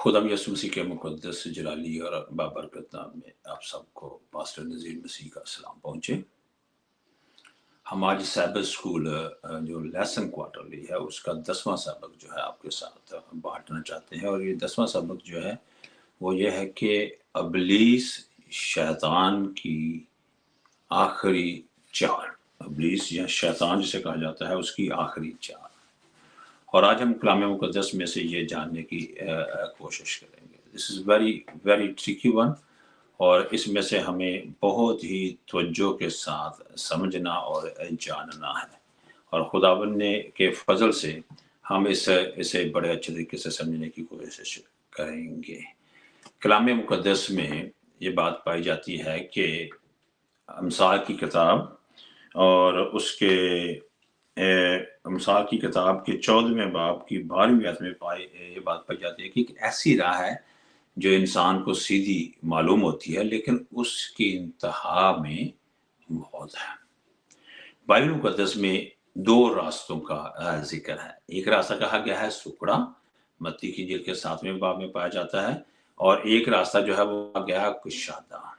खुदा यसु मसीह के मुक़द्दस जलाली और बाबरकत नाम में आप सबको पास्टर नज़ीर मसीह का सलाम पहुँचे। हम आज सैबत स्कूल जो लेसन क्वार्टरली है उसका 10वां सबक जो है आपके साथ बांटना चाहते हैं। और ये 10वां सबक जो है वो ये है कि इब्लीस शैतान की आखिरी चाल, इब्लीस या शैतान जिसे कहा जाता है उसकी आखिरी चाल। और आज हम कलाम मुक़द्दस में से ये जानने की कोशिश करेंगे। This is very very tricky one, और इसमें से हमें बहुत ही तवज्जो के साथ समझना और जानना है। और खुदावंद ने के फजल से हम इसे बड़े अच्छे तरीके से समझने की कोशिश करेंगे। कलाम मुक़द्दस में ये बात पाई जाती है कि अमसाल की किताब और उसके अमसाल की किताब के 14वें बाब की 12वीं आयत में ये बात पाई जाती है कि एक ऐसी राह है जो इंसान को सीधी मालूम होती है, लेकिन उसकी इंतहा में मौत है। बाइबल मुक़द्दस में दो रास्तों का जिक्र है। एक रास्ता कहा गया है सुकड़ा, मत्ती की इंजील के 7वें बाब में पाया जाता है, और एक रास्ता जो है वो कहा गया है कुशादा।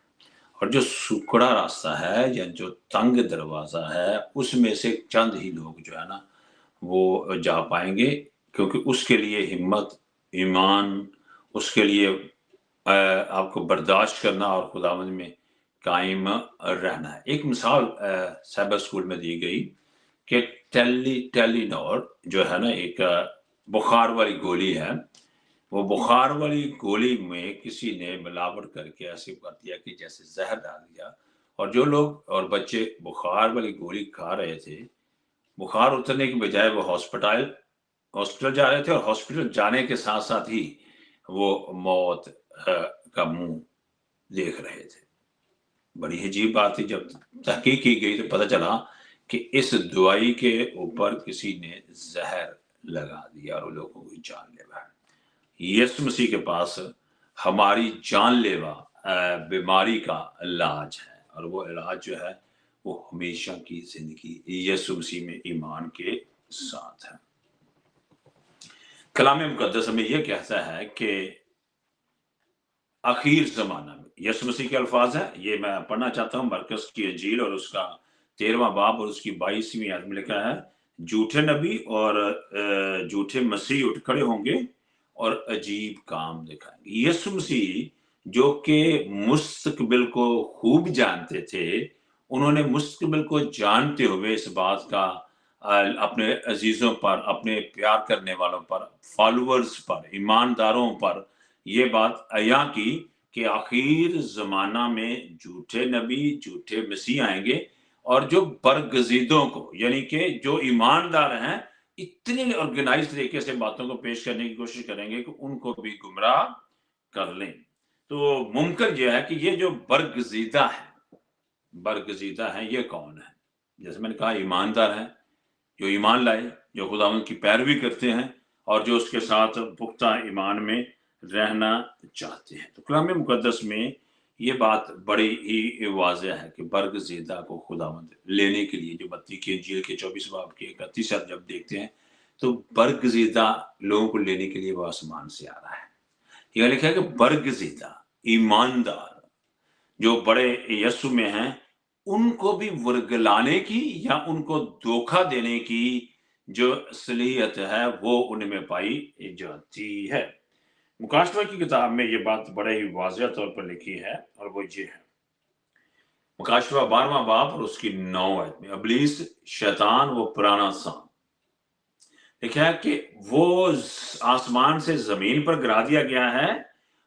और जो सुकड़ा रास्ता है या जो तंग दरवाज़ा है उसमें से चंद ही लोग जो है ना वो जा पाएंगे, क्योंकि उसके लिए हिम्मत, ईमान, उसके लिए आपको बर्दाश्त करना और खुदावंद में कायम रहना है। एक मिसाल साइबर स्कूल में दी गई कि टेलीनॉर जो है ना एक बुखार वाली गोली है। वो बुखार वाली गोली में किसी ने मिलावट करके ऐसे कर दिया कि जैसे जहर डाल दिया, और जो लोग और बच्चे बुखार वाली गोली खा रहे थे, बुखार उतरने की बजाय वो हॉस्पिटल जा रहे थे, और हॉस्पिटल जाने के साथ साथ ही वो मौत का मुंह देख रहे थे। बड़ी अजीब बात थी। जब तहकीक की गई तो पता चला कि इस दवाई के ऊपर किसी ने जहर लगा दिया और लोगों को जानलेवा है। यीशु मसीह के पास हमारी जानलेवा बीमारी का इलाज है, और वो इलाज जो है वो हमेशा की जिंदगी यीशु मसीह में ईमान के साथ है। कलाम मुक़द्दस में ये कहता है कि आखिर ज़माना में, यीशु मसीह के अल्फाज है, ये मैं पढ़ना चाहता हूँ। मरकस की इंजील और उसका 13वां बाब और उसकी 22वीं आयत में लिखा है, झूठे नबी और झूठे मसीह उठ खड़े होंगे और अजीब काम दिखाएंगे। यीशु मसीह जो कि मुस्तकबिल को खूब जानते थे, उन्होंने मुस्तकबिल को जानते हुए इस बात का अपने अजीजों पर, अपने प्यार करने वालों पर, फॉलोअर्स पर, ईमानदारों पर ये बात अया की कि आखिर जमाना में झूठे नबी, झूठे मसीह आएंगे, और जो बरगजीदों को, यानी कि जो ईमानदार हैं, इतने ऑर्गेनाइज तरीके से बातों को पेश करने की कोशिश करेंगे कि उनको भी गुमराह कर लें। तो मुमकिन यह है कि ये जो बरगजीदा है ये कौन है? जैसे मैंने कहा, ईमानदार हैं, जो ईमान लाए, जो खुदावंद की पैरवी करते हैं और जो उसके साथ पुख्ता ईमान में रहना चाहते हैं। तो कलाम मुक़द्दस में ये बात बड़ी ही वाज़ेह है कि बरगज़ीदा को खुदावंद लेने के लिए, जो मत्ती की इंजील के 24 बाब की 31 आयत जब देखते हैं तो बरगज़ीदा लोगों को लेने के लिए वो आसमान से आ रहा है। यह लिखा है कि बरगज़ीदा, ईमानदार जो बड़े यीशु में हैं, उनको भी वर्गलाने की या उनको धोखा देने की जो सलीयत है वो उनमें पाई जाती है। मुकाशवा की किताब में ये बात बड़े ही वाज़ेह तौर पर लिखी है, और वो ये है, मुकाशवा 12वां बाब और उसकी 9 आयत में, इब्लीस शैतान वो पुराना सांप, लिखा है कि वो आसमान से जमीन पर गिरा दिया गया है,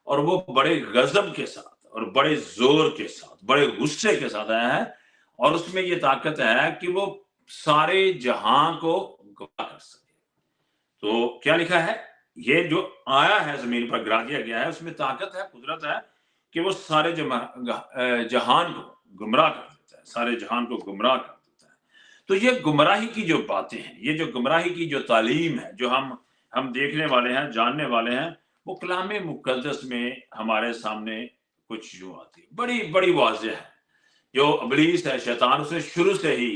और वो बड़े गजब के साथ और बड़े जोर के साथ, बड़े गुस्से के साथ आया है, और उसमें ये ताकत है कि वो सारे जहां को गवाह कर सके। तो क्या लिखा है? ये जो आया है जमीन पर गिरा दिया गया है, उसमें ताकत है, कुदरत है कि वो सारे जहान को गुमराह कर देता है, सारे जहान को गुमराह कर देता है। तो ये गुमराही की जो बातें हैं, ये जो गुमराही की जो तालीम है, जो हम देखने वाले हैं, जानने वाले हैं, वो कलाम मुक़द्दस में हमारे सामने कुछ यूं आती है, बड़ी बड़ी वाज़ेह है। जो इब्लीस है, शैतान, उसने शुरू से ही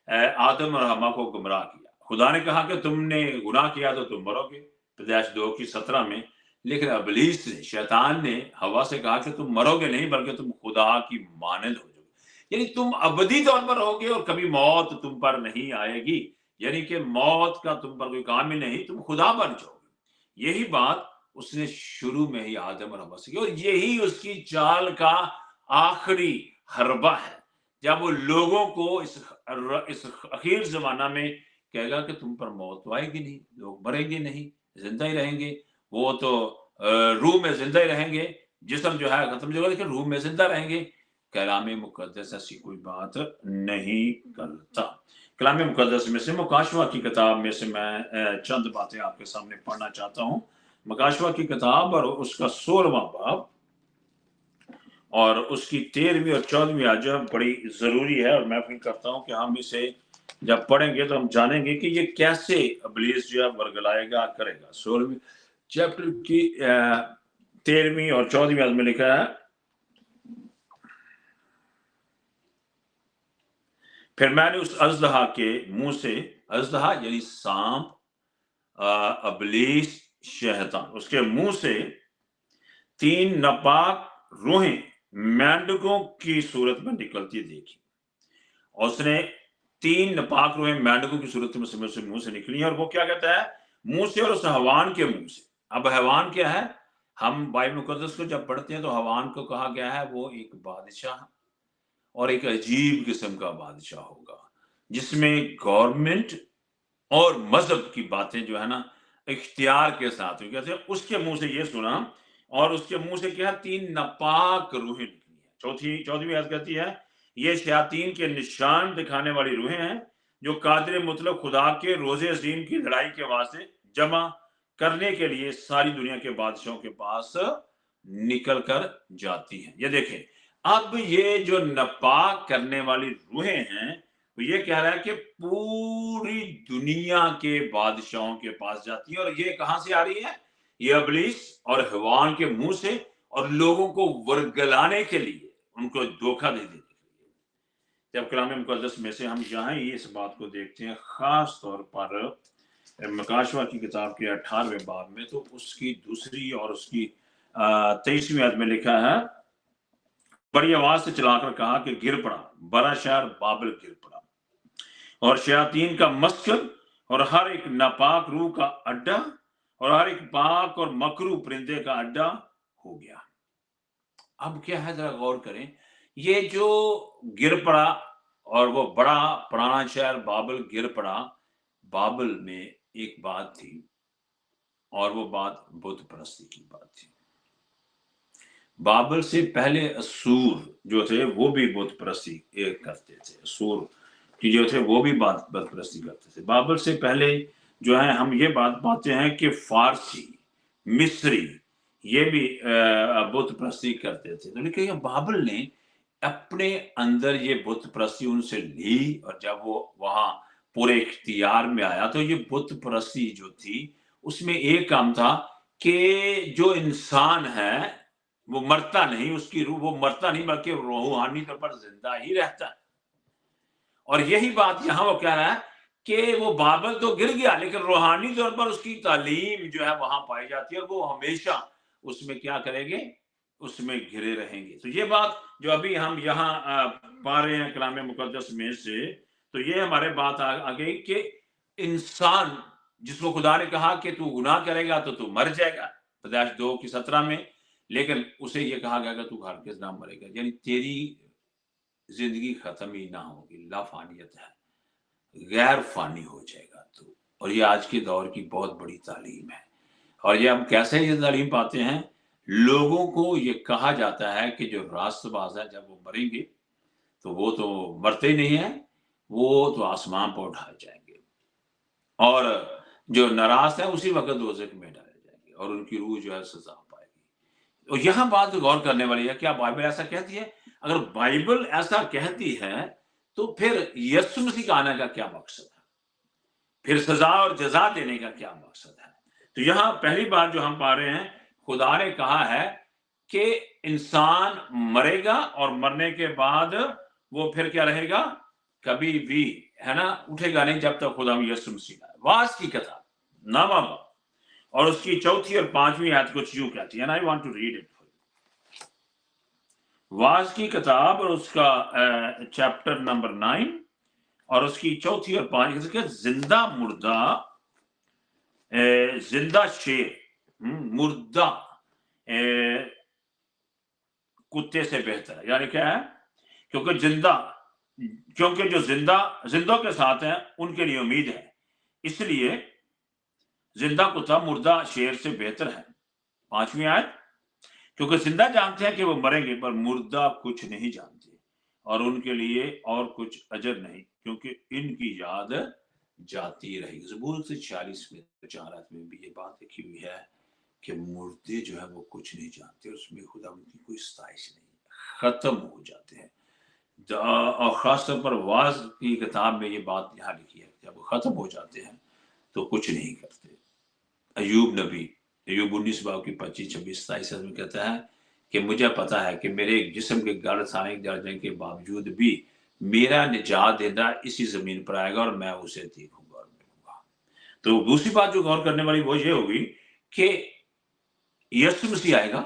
आदम और हवा को गुमराह किया। खुदा ने कहा कि तुमने गुनाह किया तो तुम मरोगे, पैदाइश 2 की 17 में, लेकिन इब्लीस ने, शैतान ने हवा से कहा कि तुम मरोगे नहीं बल्कि तुम खुदा की मानंद हो जाओगे, यानी तुम अबदी तौर पर रहोगे और कभी मौत तुम पर नहीं आएगी, यानी कि मौत का तुम पर कोई काम ही नहीं, तुम खुदा बन जाओगे। यही बात उसने शुरू में ही आदम और हवा से की और यही उसकी चाल का आखिरी हरबा है, जब वो लोगों को इस अखीर जमाना में कहेगा कि तुम पर मौत तो आएगी नहीं, लोग मरेंगे नहीं, जिंदा ही रहेंगे। वो तो रूह में जिंदा ही रहेंगे, जिस्म जो है खत्म हो जाएगा लेकिन रूह में जिंदा रहेंगे। कलाम मुकद्दस ऐसी कोई बात नहीं करता। कलाम मुकद्दस में से मुकाशवा की किताब में से मैं चंद बातें आपके सामने पढ़ना चाहता हूँ। मुकाशवा की किताब और उसका 16वां बाब और उसकी 13वीं और 14वीं आयत बड़ी जरूरी है, और मैं फील करता हूँ कि हम इसे जब पढ़ेंगे तो हम जानेंगे कि ये कैसे इब्लीस जो है वर्गलाएगा करेगा। 16वीं चैप्टर की 13वीं और 14वीं आयत में लिखा है, फिर मैंने उस अजदहा के मुंह से, अजदहा यानी सांप, इब्लीस शैतान, उसके मुंह से 3 नापाक रूहें मेंढकों की सूरत में निकलती देखी। और उसने 3 नापाक रूहें मेंढकों की सूरत में से मुंह से निकली, और वो क्या कहता है, मुंह से और उस हवान के मुंह से। अब हवान क्या है, हम बाइबल मुकद्दस को जब पढ़ते हैं तो हवान को कहा गया है वो एक बादशाह और एक अजीब किस्म का बादशाह होगा, जिसमें गवर्नमेंट और मजहब की बातें जो है ना इख्तियार के साथ हुई। कहते हैं उसके मुंह से ये सुना, और उसके मुंह से क्या, 3 नापाक रूहें निकली है। 14वीं आयत कहती है, ये शयातीन के निशान दिखाने वाली रूहें हैं, जो कादिर मुतलक खुदा के रोजे अजीम की लड़ाई के वास्ते जमा करने के लिए सारी दुनिया के बादशाहों के पास निकल कर जाती हैं। ये देखें, अब ये जो नापाक करने वाली रूहें हैं, तो ये कह रहा है कि पूरी दुनिया के बादशाहों के पास जाती है, और ये कहां से आ रही है, ये इब्लीस और हवान के मुंह से, और लोगों को वर्गलाने के लिए, उनको धोखा दे देने के लिए। जब कलाम मुकद्दस में से हम यहाँ ही इस बात को देखते हैं, खास तौर पर मकाशवा की किताब के 18वें बाब में, तो उसकी दूसरी और उसकी 23वीं आयत में लिखा है, बड़ी आवाज से चलाकर कहा कि गिर पड़ा, बड़ा शहर बाबल गिर पड़ा, और शयातीन का मस्कन और हर एक नापाक रूह का अड्डा और हर एक पाक और मकरू परिंदे का अड्डा हो गया। अब क्या है, जरा गौर करें, ये जो गिर पड़ा और वो बड़ा पुराना शहर बाबल गिर पड़ा, बाबल में एक बात थी, और वो बात बुत परस्ती की बात थी। बाबल से पहले असूर जो थे वो भी बुत परस्ती करते थे, असूर कि जो थे वो भी बुत परस्ती करते थे। बाबल से पहले जो है हम ये बात पाते हैं कि फारसी, मिस्री ये भी बुत परस्ती करते थे। तो लेकिन बाबल ने अपने अंदर ये बुत परस्ती उनसे ली, और जब वो वहां पूरे इख्तियार में आया तो ये बुत परस्ती जो थी उसमें एक काम था कि जो इंसान है वो मरता नहीं, उसकी रूह वो मरता नहीं बल्कि रूहानी तौर पर जिंदा ही रहता है। और यही बात यहां वो कह रहा है कि वो बाबल तो गिर गया लेकिन रूहानी तौर पर उसकी तालीम जो है वहां पाई जाती है, और वो हमेशा उसमें क्या करेंगे, उसमें घिरे रहेंगे। तो ये बात जो अभी हम यहाँ पा रहे हैं कलाम मुकद्दस में से, तो ये हमारे बात आ गई कि इंसान जिसको खुदा ने कहा कि तू गुनाह करेगा तो तू मर जाएगा, पैदाइश 2:17 में, लेकिन उसे ये कहा गया कि तू हरगिज़ ना मरेगा, यानी तेरी जिंदगी खत्म ही ना होगी, लाफानियत है, गैर फानी हो जाएगा तू। और ये आज के दौर की बहुत बड़ी तालीम है। और ये हम कैसे ये तालीम पाते हैं, लोगों को ये कहा जाता है कि जो रास्तबाज है जब वो मरेंगे तो वो तो मरते ही नहीं है, वो तो आसमान पर उठाए जाएंगे, और जो नाराज है उसी वक्त दोज़ख में डाले जाएंगे, और उनकी रूह जो है सजा पाएगी। तो यहाँ बात गौर करने वाली है, क्या बाइबल ऐसा कहती है? अगर बाइबल ऐसा कहती है तो फिर यीशु मसीह का आने का क्या मकसद है, फिर सजा और जजा देने का क्या मकसद है? तो यहाँ पहली बात जो हम पा रहे हैं, खुदा ने कहा है कि इंसान मरेगा और मरने के बाद वो फिर क्या रहेगा, कभी भी है ना उठेगा नहीं जब तक खुदा यीशु मसीह वास की कथा ना बाबा। और उसकी चौथी और पांचवी आयत कुछ यूं कहती है, I want to read it. वाज की किताब और उसका चैप्टर नंबर 9 और उसकी चौथी और पांचवी, जिंदा मुर्दा, जिंदा शेर, मुर्दा कुत्ते से बेहतर है। यानी क्या है, क्योंकि जो जिंदों के साथ हैं उनके लिए उम्मीद है, इसलिए जिंदा कुत्ता मुर्दा शेर से बेहतर है। पांचवी आयत, क्योंकि जिंदा जानते हैं कि वो मरेंगे, पर मुर्दा कुछ नहीं जानते और उनके लिए और कुछ अजर नहीं, क्योंकि इनकी याद जाती रहेगी। ज़बूर 46 में 4 आयत में भी ये बात लिखी हुई है कि मुर्दे जो है वो कुछ नहीं जानते, उसमें खुदा उनकी कोई स्ताइश नहीं, खत्म हो जाते हैं। और खास तौर पर वाज की किताब में ये बात यहाँ लिखी है, जब वो खत्म हो जाते हैं तो कुछ नहीं करते। अयूब नबी, अयूब 19 बाब की 25, 26, 27 में कहता है कि मुझे पता है कि मेरे जिस्म के गढ़ साने जाने के बावजूद भी मेरा निजात देना इसी जमीन पर आएगा और मैं उसे देखूंगा और मिलूंगा। तो दूसरी बात जो गौर करने वाली वो ये होगी कि यीशु मसीह आएगा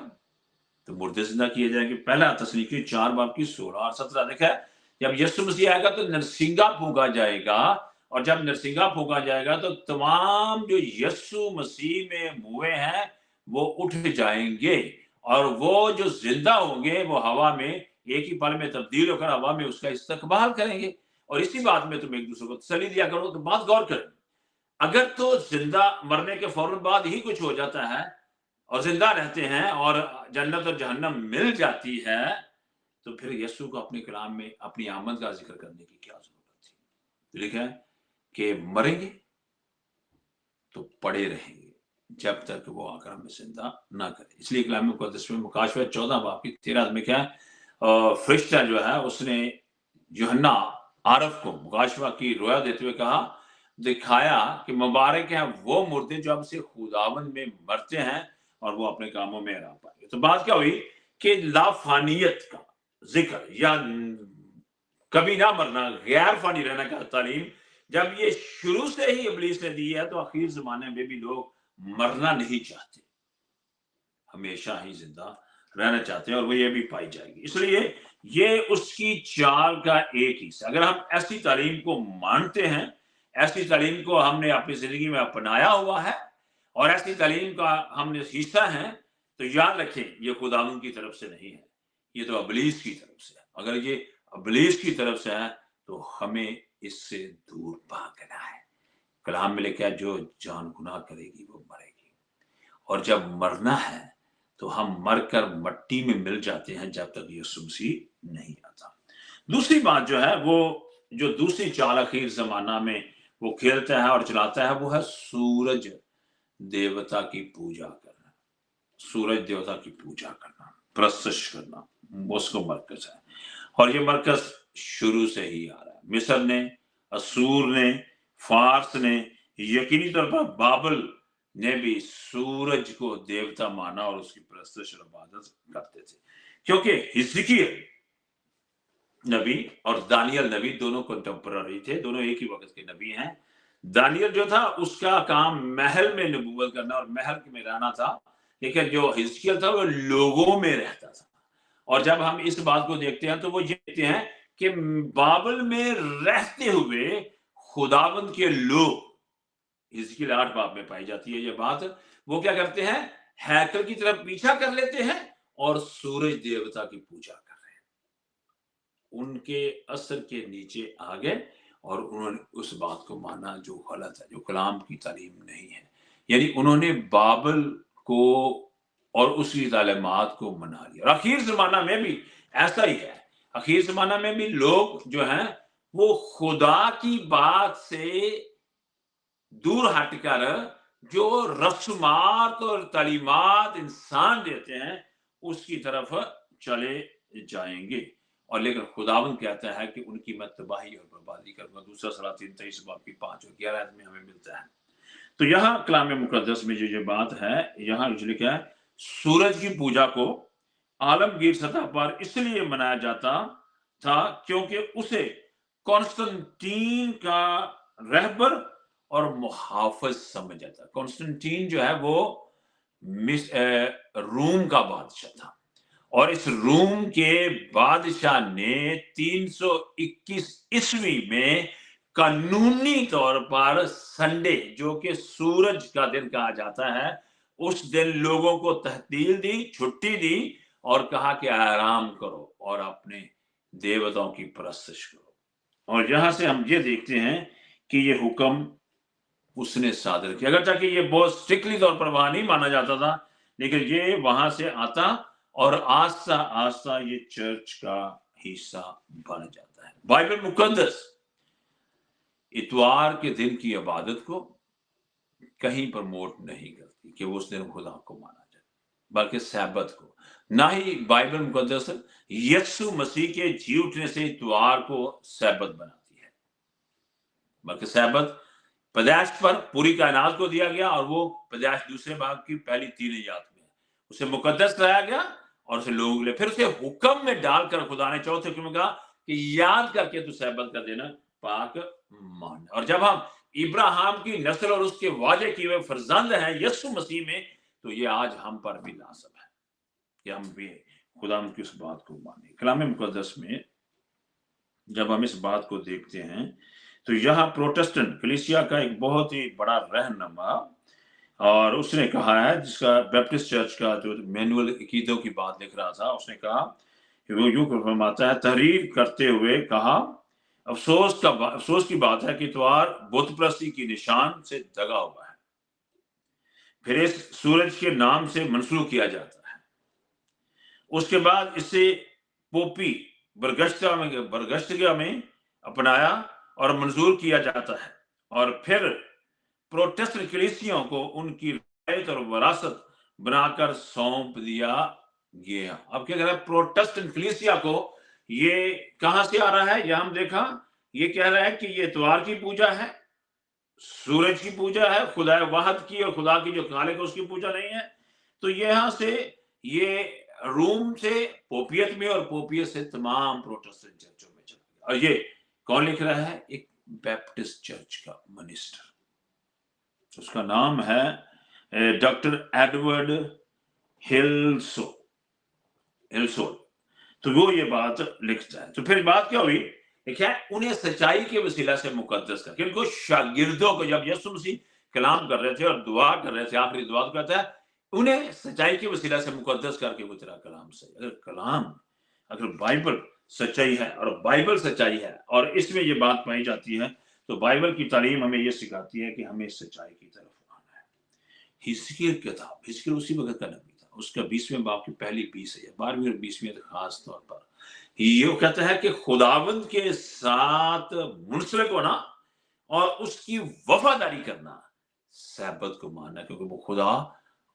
तो मुर्दे जिंदा किए जाएंगे। पहला तस्नीकी 4 बाब की 16 और 17 देखा है, जब यीशु मसीह आएगा तो नरसिंगा फूंका जाएगा, और जब नरसिंगा फूंका जाएगा तो तमाम जो यीशु मसीह में मुए हैं वो उठ जाएंगे, और वो जो जिंदा होंगे वो हवा में एक ही पल में तब्दील होकर हवा में उसका इस्तकबाल करेंगे। और इसी बात में तुम एक दूसरे को तसल्ली दिया करो। तो बात गौर करें, अगर तो जिंदा मरने के फौरन बाद ही कुछ हो जाता है और जिंदा रहते हैं और जन्नत और जहन्नम मिल जाती है, तो फिर यीशु को अपने कलाम में अपनी आमद का जिक्र करने की क्या जरूरत थी। लिखा है कि मरेंगे तो पड़े रहेंगे जब तक वो आकर हमें जिंदा ना करे। इसलिए कलाम मुकद्दस में मुकाशवा 14 बाब की 13 में क्या है, फरिश्ता जो है उसने यूहन्ना आरफ को मुकाशवा की रोया देते हुए कहा, दिखाया कि मुबारक है वो मुर्दे जो अब से खुदावंद में मरते हैं और वो अपने कामों में रह पाएंगे। तो बात क्या हुई कि लाफानियत का जिक्र या कभी ना मरना, गैर फानी रहने का तालीम जब ये शुरू से ही इब्लीस ने दी है, तो आखिर जमाने में भी लोग मरना नहीं चाहते, हमेशा ही जिंदा रहना चाहते हैं, और वो ये भी पाई जाएगी। इसलिए ये उसकी चाल का एक हिस्सा। अगर हम ऐसी तालीम को मानते हैं, ऐसी तालीम को हमने अपनी जिंदगी में अपनाया हुआ है और ऐसी तालीम का हमने हिस्सा है, तो याद रखें ये खुदावंद की तरफ से नहीं है, ये तो इब्लीस की तरफ से है। अगर ये इब्लीस की तरफ से है तो हमें इससे दूर भागना है। कलाम में लिखा है जो जान गुनाह करेगी वो मरेगी, और जब मरना है तो हम मरकर मट्टी में मिल जाते हैं जब तक यीशु मसीह नहीं आता। दूसरी बात जो है, वो जो दूसरी चाल आखिर जमाना में वो खेलता है और चलाता है, वो है सूरज देवता की पूजा करना। सूरज देवता की पूजा करना, प्रस्तुत करना, उसको मरकज है, और ये मरकज शुरू से ही आ रहा है। मिस्र ने, असूर ने, फारस ने, यकीनी तौर पर बाबल ने भी सूरज को देवता माना और उसकी प्रस्तुत और इबादत करते थे, क्योंकि हिजकिय्याह नबी और दानियल नबी दोनों कंटेम्पररी थे, दोनों एक ही वक्त के नबी हैं। दानियल जो था उसका काम महल में नबूवत करना और महल में रहना था, लेकिन जो हिजकिय्याह था वो लोगों में रहता था। और जब हम इस बात को देखते हैं तो वो ये देखते हैं कि बाबल में रहते हुए खुदावंद के लोग, हिजकिय्याह 8 बाब में पाई जाती है ये बात, वो क्या करते हैं, हैकल की तरफ पीछा कर लेते हैं और सूरज देवता की पूजा कर रहे हैं। उनके असर के नीचे आ गए और उन्होंने उस बात को माना जो गलत है, जो कलाम की तालीम नहीं है। यानी उन्होंने बाबल को और उसकी तालीमात को मना लिया। और आखिर जमाना में भी ऐसा ही है। आखिर जमाना में भी लोग जो हैं वो खुदा की बात से दूर हटकर जो रस्मात और तालीमात इंसान देते हैं उसकी तरफ चले जाएंगे। और लेकिन खुदावंद कहता है कि उनकी मैं तबाही और बर्बादी करूंगा। दूसरा सलातीन 23 बाब की 5 और 11 में हमें मिलता है। तो यहाँ कलाम मुकद्दस में जो बात है, यहाँ लिखा है सूरज की पूजा को आलमगीर सतह पर इसलिए मनाया जाता था क्योंकि उसे कॉन्स्टेंटीन का रहबर اور محافظ سمجھا تھا۔ کانسٹنٹین جو ہے وہ روم کا بادشاہ تھا، اور اس روم کے بادشاہ نے 321 عیسوی میں قانونی طور پر سنڈے، جو کہ سورج کا دن کہا جاتا ہے، اس دن لوگوں کو تعطیل دی، چھٹی دی، اور کہا کہ آرام کرو اور اپنے دیوتاؤں کی پرستش کرو۔ اور یہاں سے ہم یہ دیکھتے ہیں کہ یہ حکم اس نے صادر کیا، اگرچہ کہ یہ بہت سٹرکٹلی طور پر وہاں نہیں مانا جاتا تھا، لیکن یہ وہاں سے آتا اور آہستہ آہستہ یہ چرچ کا حصہ بن جاتا ہے۔ بائبل مقدس اتوار کے دن کی عبادت کو کہیں پروموٹ نہیں کرتی کہ اس دن خدا کو مانا جائے، بلکہ سبت کو۔ نہ ہی بائبل مقدس یسوع مسیح کے جی اٹھنے سے اتوار کو سبت بناتی ہے، بلکہ سبت پیدائش پر پوری کائنات کو دیا گیا، اور وہ پیدائش دوسرے باب کی پہلی 3 آیات میں اسے مقدس کرایا گیا اور اسے لوگوں کے لیے، پھر اسے حکم میں ڈال کر خدا نے چوتھے حکم میں کہا کہ یاد کر کے تو سبت کا دن پاک مان۔ اور جب ہم ابراہیم کی نسل اور اس کے وعدے کیے ہوئے فرزند ہیں یسوع مسیح میں، تو یہ آج ہم پر بھی لازم ہے کہ ہم بھی خدا کی اس بات کو مانیں۔ کلام مقدس میں جب ہم اس بات کو دیکھتے ہیں تو یہاں پروٹسٹنٹ کلیسیا کا ایک بہت ہی بڑا رہنما، اور اس نے کہا ہے، جس کا بیپٹسٹ چرچ کا جو مینول عقیدوں کی بات لکھ رہا تھا، اس نے کہا کہ وہ یوں فرماتا ہے، تحریر کرتے ہوئے کہا، افسوس کی بات ہے کہ اتوار بت پرستی کی نشان سے دگا ہوا ہے، پھر اس سورج کے نام سے منسوخ کیا جاتا ہے، اس کے بعد اسے پوپی برگشتگاہ میں اپنایا اور منظور کیا جاتا ہے، اور پھر پروٹسٹنٹ کلیسیوں کو ان کی روایت اور وراثت بنا کر سونپ دیا گیا۔ اب کیا کہہ رہا ہے پروٹسٹنٹ کلیسیا کو؟ یہ کہاں سے آ رہا ہے؟ یہ ہم دیکھا، یہ کہہ رہا ہے کہ یہ اتوار کی پوجا ہے، سورج کی پوجا ہے، خدا واحد کی اور خدا کی جو خالق ہے اس کی پوجا نہیں ہے۔ تو یہاں سے یہ روم سے پوپیت میں، اور پوپیت سے تمام پروٹسٹنٹ چرچوں میں چلا گیا۔ اور یہ کون لکھ رہا ہے؟ ایک بیپٹسٹ چرچ کا منسٹر، اس کا نام ہے ڈاکٹر ایڈورڈ ہلسول۔ تو وہ یہ بات لکھتا ہے۔ تو پھر بات کیا ہوئی؟ دیکھیں، انہیں سچائی کے وسیلہ سے مقدس کر، ان کو شاگردوں کو، جب یسوع مسیح کلام کر رہے تھے اور دعا کر رہے تھے، آخری دعا کو کہتا ہے انہیں سچائی کے وسیلہ سے مقدس کر کے وہ تیرا کلام صحیح۔ اگر بائبل سچائی ہے اور بائبل سچائی ہے اور اس میں یہ بات پائی جاتی ہے، تو بائبل کی تعلیم ہمیں یہ سکھاتی ہے کہ ہمیں سچائی کی طرف آنا ہے۔ حزقیل کتاب، حزقیل اسی وقت کا نبی تھا، اس کا 20ویں باب کی پہلی 20 ہے، 12ویں اور 20ویں خاص طور پر یہ کہتا ہے کہ خداوند کے ساتھ منسلک ہونا اور اس کی وفاداری کرنا، سبت کو ماننا، کیونکہ وہ خدا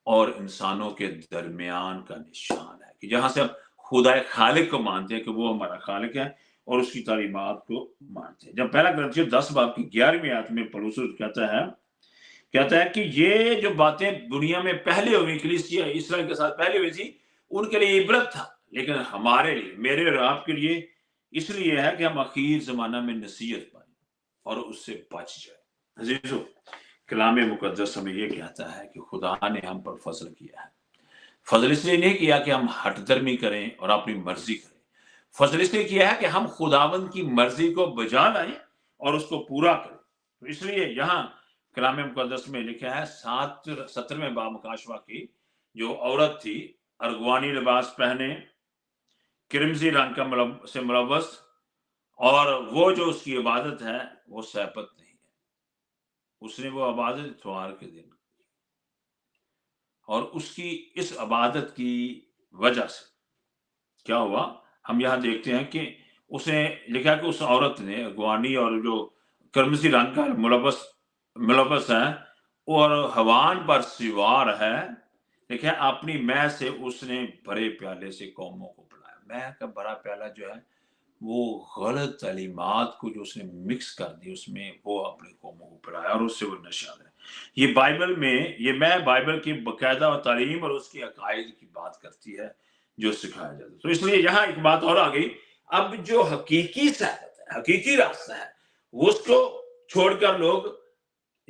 اور انسانوں کے درمیان کا نشان ہے، کہ جہاں سے ہم خدا خالق کو مانتے ہیں کہ وہ ہمارا خالق ہے اور اس کی تعلیمات کو مانتے ہیں۔ جب پہلا کرنتھیوں 10 باب کی 11ویں آیت میں پولس کہتا ہے کہ یہ جو باتیں دنیا میں پہلے ہوئی، کلیسیا اسرائیل کے ساتھ پہلے ہوئی تھی، ان کے لیے عبرت تھا، لیکن ہمارے لیے، میرے اور آپ کے لیے اس لیے ہے کہ ہم اخیر زمانہ میں نصیحت پائیں اور اس سے بچ جائیں۔ عزیزو، کلام مقدس ہمیں یہ کہتا ہے کہ خدا نے ہم پر فضل کیا ہے۔ فضل اس لیے نہیں کیا کہ ہم ہٹ درمی کریں اور اپنی مرضی کریں، فضل اس لیے کیا ہے کہ ہم خداوند کی مرضی کو بجا لائیں اور اس کو پورا کریں۔ تو اس لیے یہاں کلام مقدس میں لکھا ہے 17ویں باب مکاشفہ کی، جو عورت تھی ارغوانی لباس پہنے، کرمزی رنگ کا سے ملوث، اور وہ جو اس کی عبادت ہے وہ سبت نہیں ہے، اس نے وہ عبادت اتوار کے دن، اور اس کی اس عبادت کی وجہ سے کیا ہوا؟ ہم یہاں دیکھتے ہیں کہ اس نے لکھا کہ اس عورت نے ارغوانی اور جو کرمزی رنگ کا ملوث ہے اور حوان پر سوار ہے، دیکھیں اپنی مے سے اس نے بڑے پیالے سے قوموں کو پلایا۔ مے کا بڑا پیالہ جو ہے وہ غلط تعلیمات کو جو اس نے مکس کر دی، اس میں وہ اپنے قوموں کو پلایا اور اس سے وہ نشہ ہے۔ یہ بائبل میں، یہ میں بائبل کی باقاعدہ اور تعلیم اور اس کی عقائد کی بات کرتی ہے جو سکھایا جاتا ہے۔ تو اس لیے یہاں ایک بات اور آ گئی، اب جو حقیقی سبت ہے، حقیقی راستہ ہے، وہ اس کو چھوڑ کر لوگ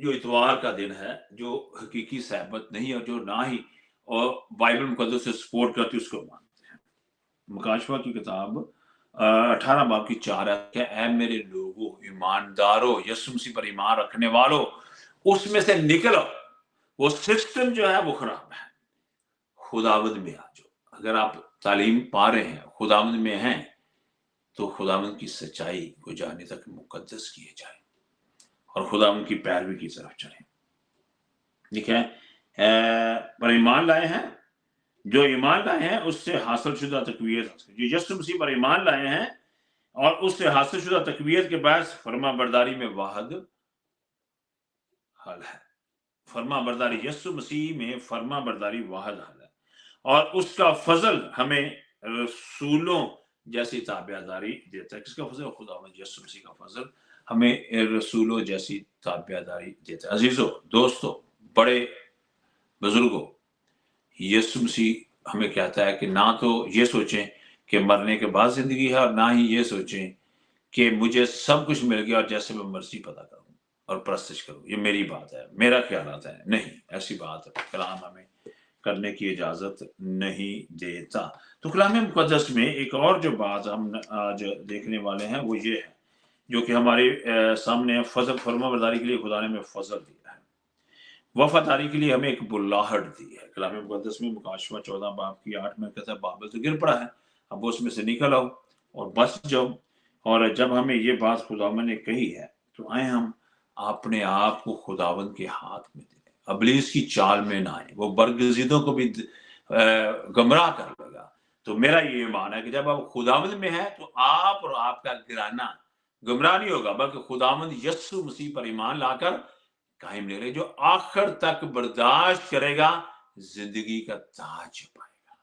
जो इतवार का दिन है, जो हकीकी सहबत नहीं और जो ना ही और बाइबल मुकद्दस से सपोर्ट करती है उसको मानते हैं। मुकाशवा की किताब 18 बाब की 4 है कि ऐ मेरे लोगों, ईमानदारों, यीशु मसीह पर ईमान रखने वालों, उसमें से निकलो। वो सिस्टम जो है वो खराब है। खुदावंद में आ जाओ। अगर आप तालीम पा रहे हैं, खुदावंद में हैं, तो खुदावंद की सच्चाई को जानने तक मुकद्दस किए जाए और खुदावंद की पैरवी की तरफ चलें। ठीक है, पर ईमान लाए हैं, जो ईमान लाए हैं उससे हासिल शुदा तकवीयत, जो यीशु मसीह पर ईमान लाए हैं और उससे हासिल शुदा तकवीयत के बाद फर्मा बरदारी में वाहद हल है। फर्मा बरदारी यीशु मसीह में फर्मा बरदारी वाहद हल है और उसका फजल हमें रसूलों जैसी ताबियादारी देता है। किसका फजल? खुदावंद यीशु मसीह का फजल हमें रसूलों जैसी ताबियादारी देता है। अजीजों, दोस्तों, बड़े बुजुर्गों, यीशु मसीह हमें कहता है कि ना तो ये सोचें कि मरने के बाद जिंदगी है और ना ही ये सोचें कि मुझे सब कुछ मिल गया और जैसे मैं मर्जी पता करूं और परस्तिश करूं, ये मेरी बात है, मेरा ख्यालात है। नहीं, ऐसी बात कलाम हमें करने की इजाजत नहीं देता। तो कलाम मुकद्दस में एक और जो बात हम आज देखने वाले हैं वो ये है, जो कि हमारे सामने फजल फर्माबरदारी के लिए खुदा ने हमें फजल दिया है, वफादारी के लिए हमें एक बुल्लाहट दी है। कलाम मुकद्दस में मुकाशवा 14 बाब की 8 में कहता है बाबल तो गिर पड़ा है, अब उसमें से निकल आओ और बच जाओ। और जब हमें ये बात खुदावंद ने कही है तो आए हम अपने आप को खुदावंद के हाथ में दें, अबलीस की चाल में ना आए, वो बरगजीदों को भी गमराह कर लेगा। तो मेरा ये ईमान है कि जब आप खुदावंद में है तो आप और आपका गिराना गुमराह नहीं होगा, बल्कि खुदावंद यीशु मसीह पर ईमान लाकर कायम ले रहे, जो आखिर तक बर्दाश्त करेगा जिंदगी का ताज पाएगा।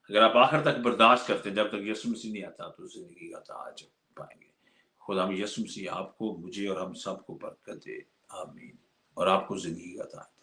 अगर आप आखिर तक बर्दाश्त करते हैं, जब तक यीशु मसीह नहीं आता, तो जिंदगी का ताज पाएंगे। खुदा यीशु मसीह आपको, मुझे और हम सबको बरकत दे। आमीन। और आपको जिंदगी का ताज